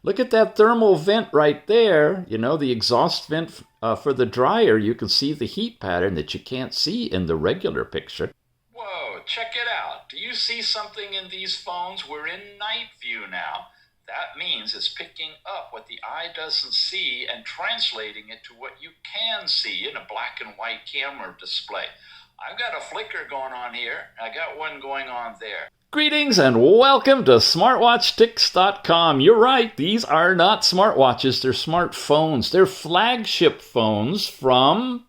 Look at that thermal vent right there. You know, the exhaust vent for the dryer. You can see the heat pattern that you can't see in the regular picture. Whoa, check it out. Do you see something in these phones? We're in night view now. That means it's picking up what the eye doesn't see and translating it to what you can see in a black and white camera display. I've got a flicker going on here. I got one going on there. Greetings and welcome to smartwatchtics.com. You're right, these are not smartwatches, they're smartphones. They're flagship phones from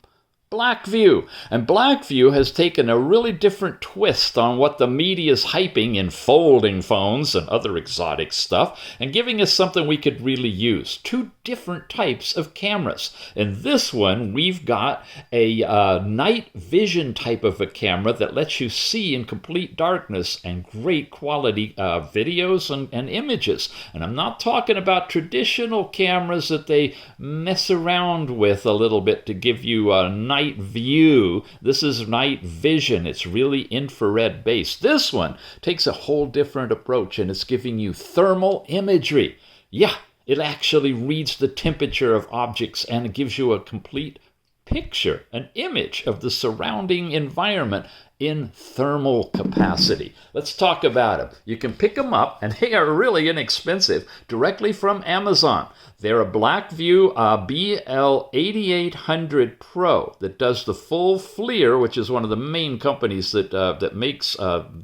BLACKVIEW. And BLACKVIEW has taken a really different twist on what the media is hyping in folding phones and other exotic stuff, and giving us something we could really use. Two different types of cameras. In this one, we've got a night vision type of a camera that lets you see in complete darkness and great quality videos and images. And I'm not talking about traditional cameras that they mess around with a little bit to give you a night view. This is night vision. It's really infrared based. This one takes a whole different approach, and it's giving you thermal imagery. Yeah, it actually reads the temperature of objects and it gives you a complete picture, an image of the surrounding environment in thermal capacity. Let's talk about them. You can pick them up, and they are really inexpensive, directly from Amazon. They're a BLACKVIEW BL8800 Pro that does the full FLIR, which is one of the main companies that makes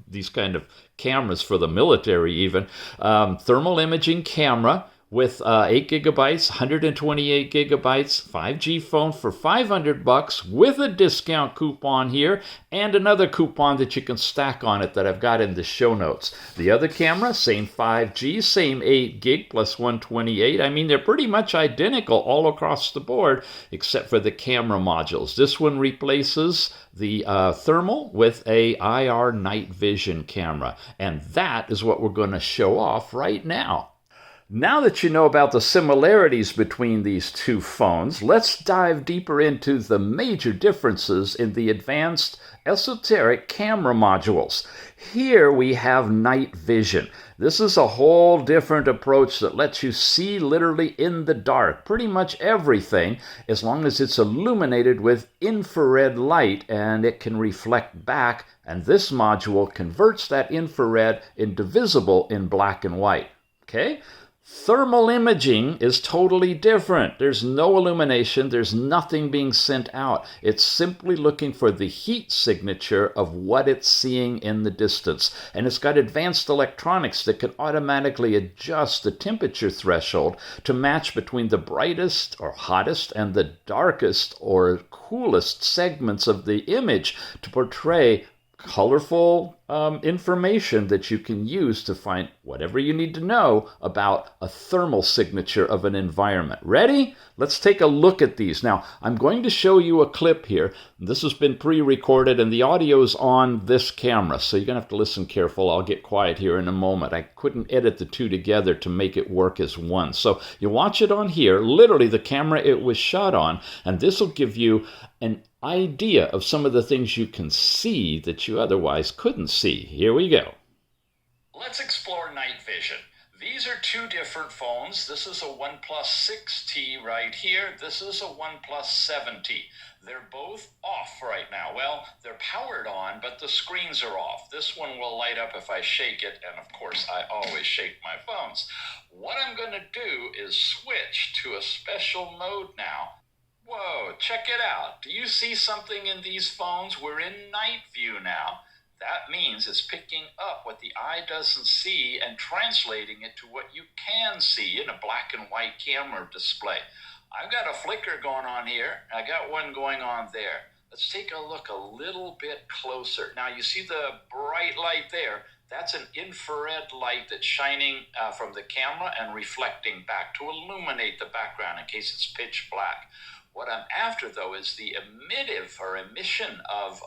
these kind of cameras for the military even. Thermal imaging camera with 8 gigabytes, 128 gigabytes, 5G phone for $500 with a discount coupon here and another coupon that you can stack on it that I've got in the show notes. The other camera, same 5G, same 8 gig plus 128. I mean, they're pretty much identical all across the board except for the camera modules. This one replaces the thermal with a IR night vision camera, and that is what we're going to show off right now. Now that you know about the similarities between these two phones, let's dive deeper into the major differences in the advanced esoteric camera modules. Here we have night vision. This is a whole different approach that lets you see literally in the dark, pretty much everything, as long as it's illuminated with infrared light and it can reflect back, and this module converts that infrared into visible in black and white. Okay? Thermal imaging is totally different. There's no illumination. There's nothing being sent out. It's simply looking for the heat signature of what it's seeing in the distance. And it's got advanced electronics that can automatically adjust the temperature threshold to match between the brightest or hottest and the darkest or coolest segments of the image to portray colorful information that you can use to find whatever you need to know about a thermal signature of an environment. Ready? Let's take a look at these. Now, I'm going to show you a clip here. This has been pre-recorded and the audio is on this camera, so you're going to have to listen careful. I'll get quiet here in a moment. I couldn't edit the two together to make it work as one. So you watch it on here, literally the camera it was shot on, and this will give you an idea of some of the things you can see that you otherwise couldn't see. Here we go. Let's explore night vision. These are two different phones. This is a OnePlus 6T right here. This is a OnePlus 7T. They're both off right now. Well, they're powered on, but the screens are off. This one will light up if I shake it, and of course, I always shake my phones. What I'm going to do is switch to a special mode now. Whoa, check it out. Do you see something in these phones? We're in night view now. That means it's picking up what the eye doesn't see and translating it to what you can see in a black and white camera display. I've got a flicker going on here. I got one going on there. Let's take a look a little bit closer. Now you see the bright light there. That's an infrared light that's shining from the camera and reflecting back to illuminate the background in case it's pitch black. What I'm after, though, is the emission of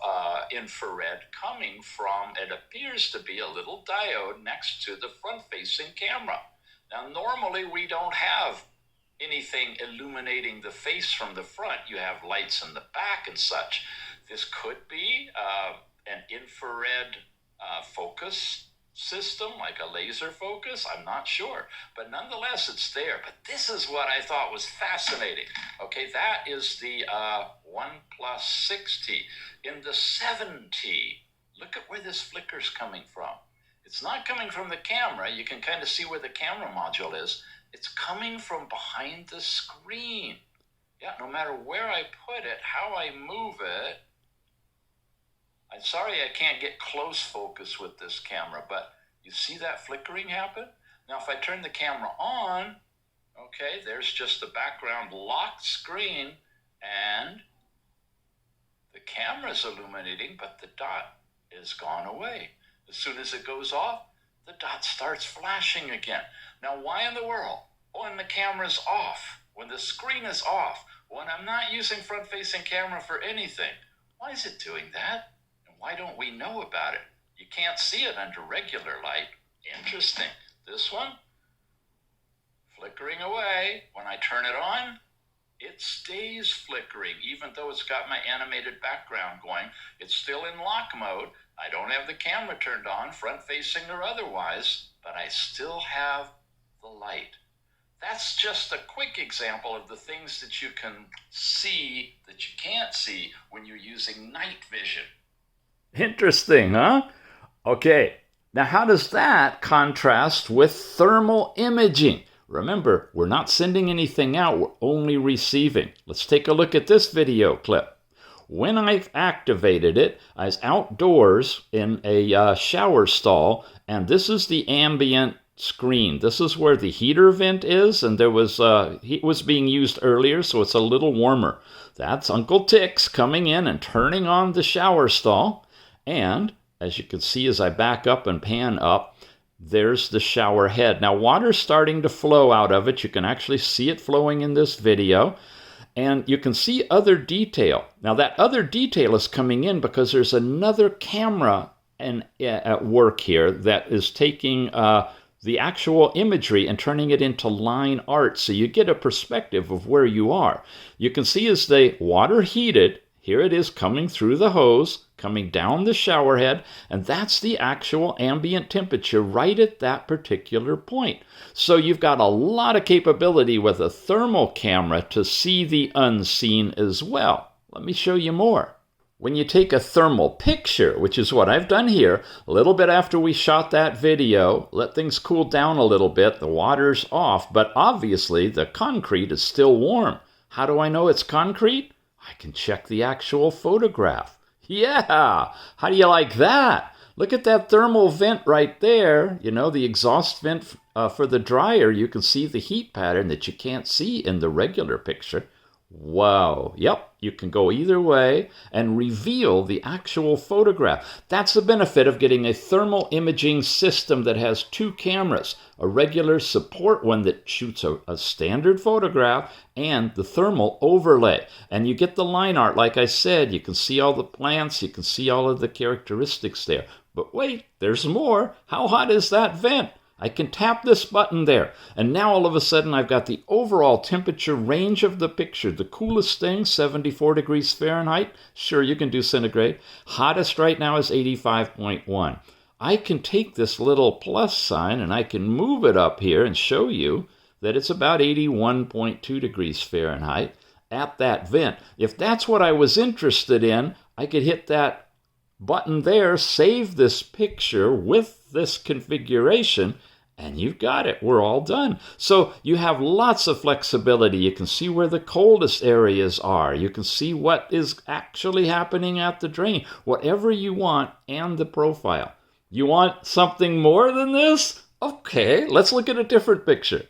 infrared coming from, it appears to be a little diode next to the front-facing camera. Now, normally we don't have anything illuminating the face from the front. You have lights in the back and such. This could be an infrared focus system, like a laser focus? I'm not sure, but nonetheless it's there. But this is what I thought was fascinating. Okay, that is the 1+6T. In the 7T, look at where this flicker's coming from. It's not coming from the camera. You can kind of see where the camera module is. It's coming from behind the screen. Yeah, no matter where I put it, how I move it. I'm sorry I can't get close focus with this camera, but you see that flickering happen? Now if I turn the camera on, okay, there's just the background locked screen and the camera's illuminating, but the dot is gone away. As soon as it goes off, the dot starts flashing again. Now why in the world, when the camera's off, when the screen is off, when I'm not using front-facing camera for anything, why is it doing that? Why don't we know about it? You can't see it under regular light. Interesting. This one, flickering away. When I turn it on, it stays flickering. Even though it's got my animated background going, it's still in lock mode. I don't have the camera turned on, front-facing or otherwise, but I still have the light. That's just a quick example of the things that you can see that you can't see when you're using night vision. Interesting, huh? Okay, now how does that contrast with thermal imaging? Remember, we're not sending anything out, we're only receiving. Let's take a look at this video clip. When I've activated it, I was outdoors in a shower stall, and this is the ambient screen. This is where the heater vent is, and there was heat was being used earlier, so it's a little warmer. That's Uncle Tix coming in and turning on the shower stall. And as you can see as I back up and pan up, there's the shower head. Now water's starting to flow out of it. You can actually see it flowing in this video. And you can see other detail. Now that other detail is coming in because there's another camera at work here that is taking the actual imagery and turning it into line art. So you get a perspective of where you are. You can see as the water heated, here it is coming through the hose, coming down the shower head, and that's the actual ambient temperature right at that particular point. So you've got a lot of capability with a thermal camera to see the unseen as well. Let me show you more. When you take a thermal picture, which is what I've done here, a little bit after we shot that video, let things cool down a little bit, the water's off, but obviously the concrete is still warm. How do I know it's concrete? I can check the actual photograph. Yeah! How do you like that? Look at that thermal vent right there. You know, the exhaust vent for the dryer. You can see the heat pattern that you can't see in the regular picture. Wow. Yep, you can go either way and reveal the actual photograph. That's the benefit of getting a thermal imaging system that has two cameras, a regular support one that shoots a standard photograph and the thermal overlay. And you get the line art, like I said, you can see all the plants, you can see all of the characteristics there. But wait, there's more. How hot is that vent? I can tap this button there, and now all of a sudden I've got the overall temperature range of the picture. The coolest thing, 74 degrees Fahrenheit. Sure, you can do centigrade. Hottest right now is 85.1. I can take this little plus sign and I can move it up here and show you that it's about 81.2 degrees Fahrenheit at that vent. If that's what I was interested in, I could hit that button there, save this picture with this configuration, and you've got it. We're all done. So you have lots of flexibility. You can see where the coldest areas are. You can see what is actually happening at the drain, whatever you want, and the profile. You want something more than this? Okay, let's look at a different picture.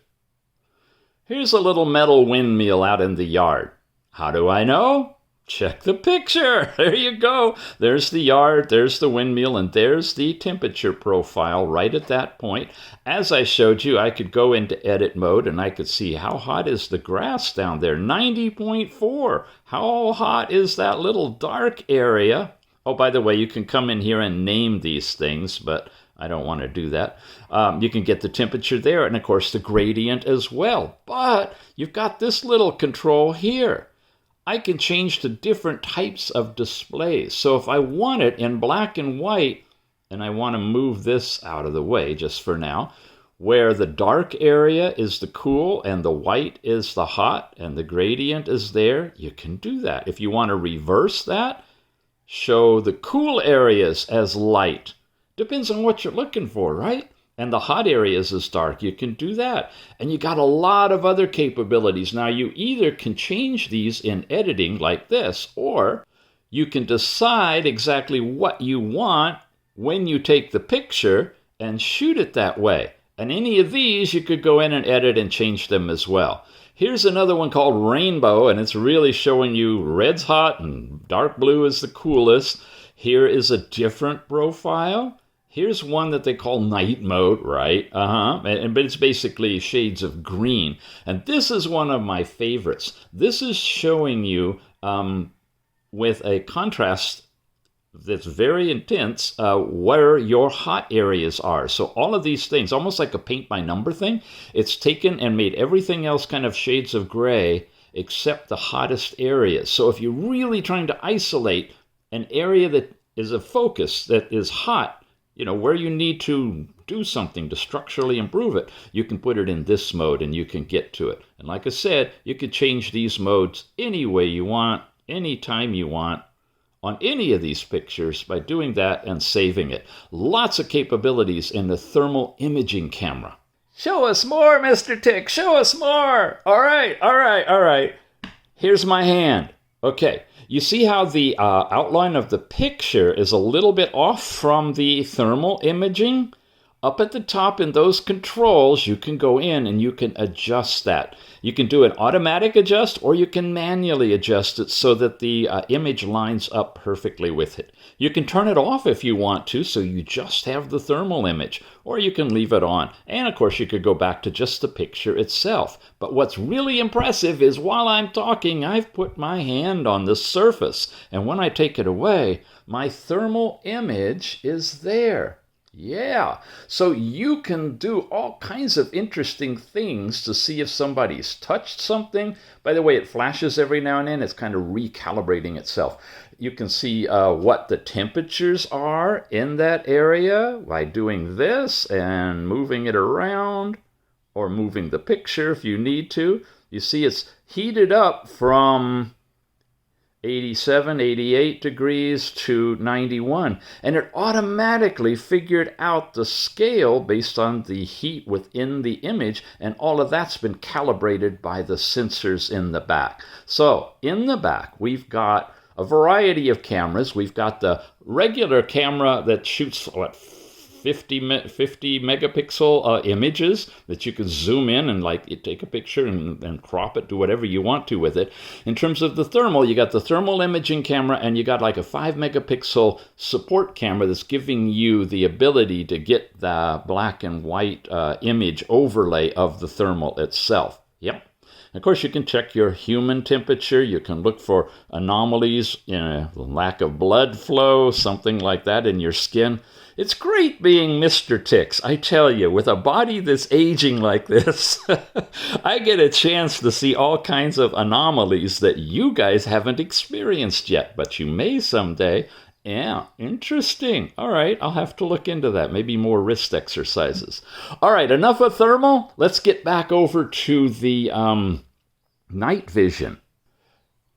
Here's a little metal windmill out in the yard. How do I know? Check the picture. There you go. There's the yard, there's the windmill, and there's the temperature profile right at that point. As I showed you, I could go into edit mode and I could see how hot is the grass down there. 90.4. How hot is that little dark area? Oh, by the way, you can come in here and name these things, but I don't want to do that. You can get the temperature there and, of course, the gradient as well. But you've got this little control here. I can change to different types of displays. So if I want it in black and white and I want to move this out of the way just for now, where the dark area is the cool and the white is the hot and the gradient is there, you can do that. If you want to reverse that, show the cool areas as light. Depends on what you're looking for, right? And the hot areas as dark. You can do that. And you got a lot of other capabilities. Now, you either can change these in editing like this, or you can decide exactly what you want when you take the picture and shoot it that way. And any of these, you could go in and edit and change them as well. Here's another one called Rainbow, and it's really showing you red's hot and dark blue is the coolest. Here is a different profile. Here's one that they call night mode, right? But it's basically shades of green. And this is one of my favorites. This is showing you with a contrast that's very intense where your hot areas are. So all of these things, almost like a paint by number thing, it's taken and made everything else kind of shades of gray except the hottest areas. So if you're really trying to isolate an area that is a focus that is hot, you know, where you need to do something to structurally improve it, you can put it in this mode and you can get to it. And like I said, you can change these modes any way you want, anytime you want, on any of these pictures by doing that and saving it. Lots of capabilities in the thermal imaging camera. Show us more, Mr. Tick. Show us more. All right. Here's my hand. Okay. You see how the outline of the picture is a little bit off from the thermal imaging? Up at the top in those controls, you can go in and you can adjust that. You can do an automatic adjust, or you can manually adjust it so that the image lines up perfectly with it. You can turn it off if you want to, so you just have the thermal image, or you can leave it on. And of course, you could go back to just the picture itself. But what's really impressive is while I'm talking, I've put my hand on the surface. And when I take it away, my thermal image is there. Yeah, so you can do all kinds of interesting things to see if somebody's touched something. By the way, it flashes every now and then. It's kind of recalibrating itself. You can see what the temperatures are in that area by doing this and moving it around, or moving the picture if you need to. You see it's heated up from 87, 88 degrees to 91. And it automatically figured out the scale based on the heat within the image, and all of that's been calibrated by the sensors in the back. So in the back, we've got a variety of cameras. We've got the regular camera that shoots, 50 megapixel images that you can zoom in and take a picture and crop it, do whatever you want to with it. In terms of the thermal, you got the thermal imaging camera, and you got like a 5 megapixel support camera that's giving you the ability to get the black and white image overlay of the thermal itself. Yep. Of course, you can check your human temperature. You can look for anomalies, lack of blood flow, something like that in your skin. It's great being Mr. Ticks, I tell you. With a body that's aging like this, I get a chance to see all kinds of anomalies that you guys haven't experienced yet, but you may someday. Yeah, interesting. All right, I'll have to look into that. Maybe more wrist exercises. All right, enough of thermal. Let's get back over to the night vision.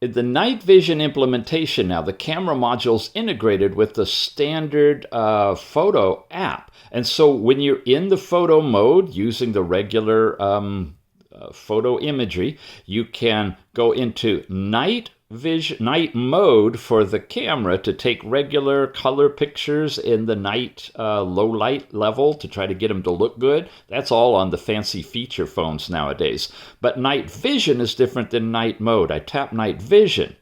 The night vision implementation now, the camera module's integrated with the standard photo app. And so when you're in the photo mode using the regular photo imagery, you can go into night mode for the camera to take regular color pictures in the night low light level to try to get them to look good. That's all on the fancy feature phones nowadays. But night vision is different than night mode. I tap night vision,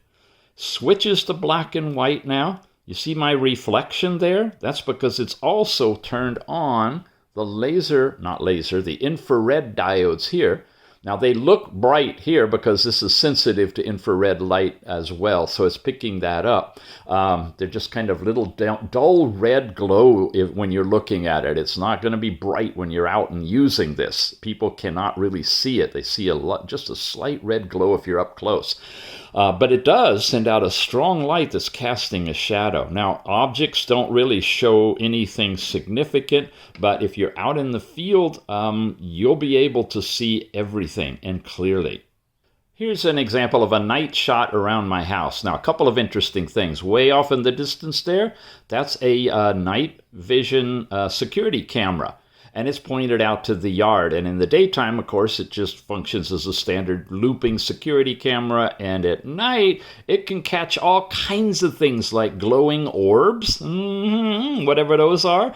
switches to black and white now. You see my reflection there? That's because it's also turned on the the infrared diodes here Now they look bright here because this is sensitive to infrared light as well, so it's picking that up. They're just kind of little dull red glow when you're looking at it. It's not going to be bright when you're out and using this. People cannot really see it. They see just a slight red glow if you're up close. But it does send out a strong light that's casting a shadow. Now, objects don't really show anything significant, but if you're out in the field, you'll be able to see everything and clearly. Here's an example of a night shot around my house. Now, a couple of interesting things. Way off in the distance there, that's a night vision security camera. And it's pointed out to the yard. And in the daytime, of course, it just functions as a standard looping security camera. And at night, it can catch all kinds of things like glowing orbs, whatever those are.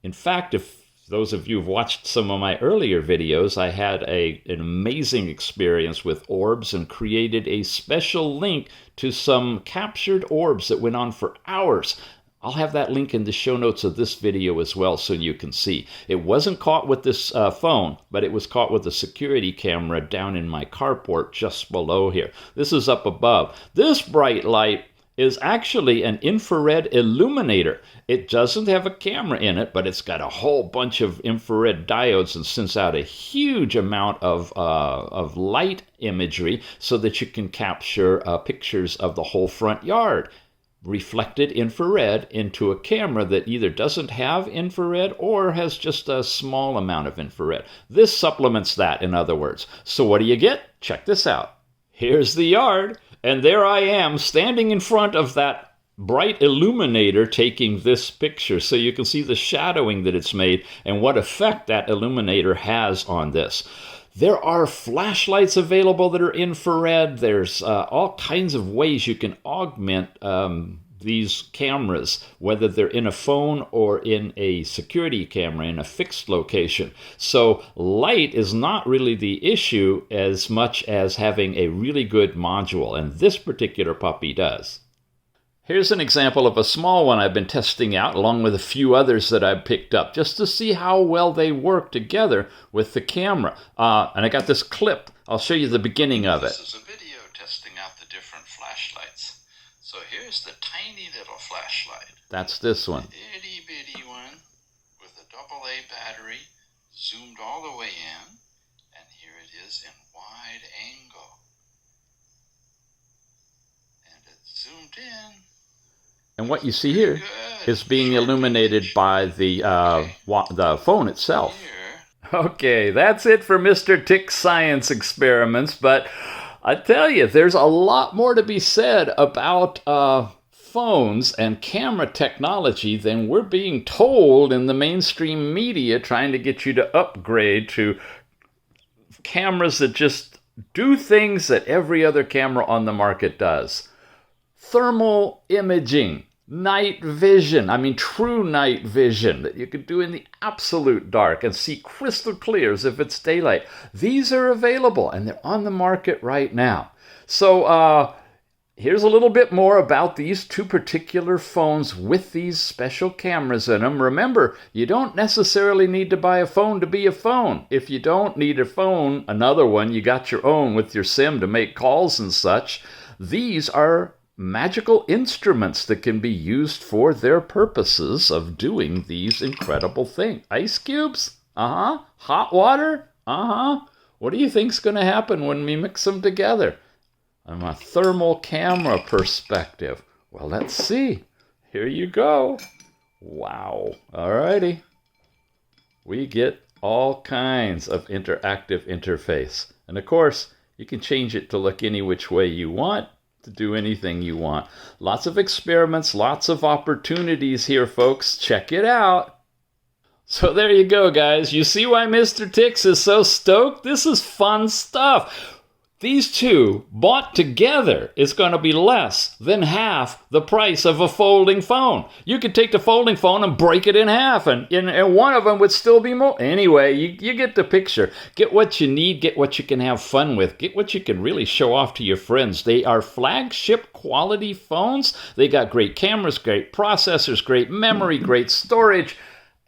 In fact, if those of you who've watched some of my earlier videos, I had an amazing experience with orbs and created a special link to some captured orbs that went on for hours. I'll have that link in the show notes of this video as well so you can see. It wasn't caught with this phone, but it was caught with a security camera down in my carport just below here. This is up above. This bright light is actually an infrared illuminator. It doesn't have a camera in it, but it's got a whole bunch of infrared diodes and sends out a huge amount of light imagery so that you can capture pictures of the whole front yard. Reflected infrared into a camera that either doesn't have infrared or has just a small amount of infrared. This supplements that, in other words. So what do you get? Check this out. Here's the yard, and there I am standing in front of that bright illuminator taking this picture. So you can see the shadowing that it's made and what effect that illuminator has on this. There are flashlights available that are infrared. There's all kinds of ways you can augment these cameras, whether they're in a phone or in a security camera in a fixed location. So light is not really the issue as much as having a really good module, and this particular puppy does. Here's an example of a small one I've been testing out along with a few others that I've picked up just to see how well they work together with the camera. And I got this clip. I'll show you the beginning of it. This is a video testing out the different flashlights. So here's the tiny little flashlight. That's this one. Itty bitty one with a AA battery zoomed all the way in. And here it is in wide angle. And it's zoomed in. And what you see here is being illuminated by the phone itself. Okay, that's it for Mr. Tick's science experiments, but I tell you, there's a lot more to be said about phones and camera technology than we're being told in the mainstream media trying to get you to upgrade to cameras that just do things that every other camera on the market does. Thermal imaging. Night vision, true night vision that you could do in the absolute dark and see crystal clear as if it's daylight. These are available and they're on the market right now. So here's a little bit more about these two particular phones with these special cameras in them. Remember, you don't necessarily need to buy a phone to be a phone. If you don't need a phone, another one, you got your own with your SIM to make calls and such. These are magical instruments that can be used for their purposes of doing these incredible things. Ice cubes? Hot water? What do you think's going to happen when we mix them together? From a thermal camera perspective. Well, let's see. Here you go. Wow. Alrighty. We get all kinds of interactive interface. And of course, you can change it to look any which way you want, to do anything you want. Lots of experiments, lots of opportunities here, folks. Check it out. So there you go, guys. You see why Mr. Tix is so stoked? This is fun stuff. These two bought together is going to be less than half the price of a folding phone. You could take the folding phone and break it in half, and one of them would still be more. Anyway, you get the picture. Get what you need, get what you can have fun with, get what you can really show off to your friends. They are flagship quality phones. They got great cameras, great processors, great memory, great storage.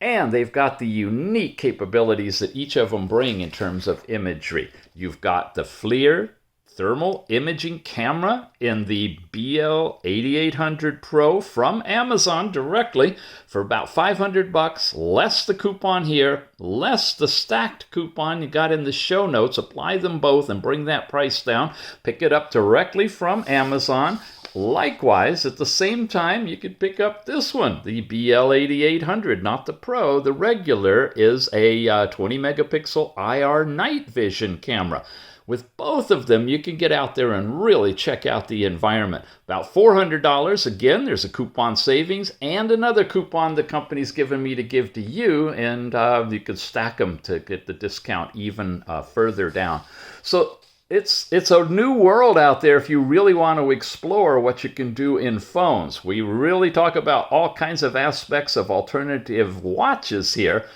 And they've got the unique capabilities that each of them bring in terms of imagery. You've got the FLIR thermal imaging camera in the BL8800 Pro from Amazon directly for about $500, less the coupon here, less the stacked coupon you got in the show notes. Apply them both and bring that price down. Pick it up directly from Amazon. Likewise, at the same time, you could pick up this one, the BL8800, not the Pro. The regular is a 20 megapixel IR night vision camera. With both of them, you can get out there and really check out the environment. About $400. Again, there's a coupon savings and another coupon the company's given me to give to you, and you can stack them to get the discount even further down. So it's a new world out there if you really want to explore what you can do in phones. We really talk about all kinds of aspects of alternative watches here.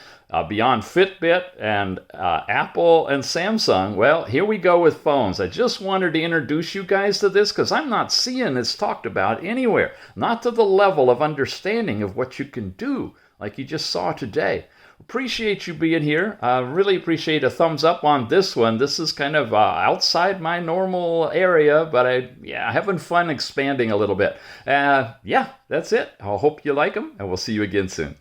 Beyond Fitbit and Apple and Samsung. Well, here we go with phones. I just wanted to introduce you guys to this because I'm not seeing it's talked about anywhere. Not to the level of understanding of what you can do like you just saw today. Appreciate you being here. Really appreciate a thumbs up on this one. This is kind of outside my normal area, but having fun expanding a little bit. Yeah, that's it. I hope you like them, and we'll see you again soon.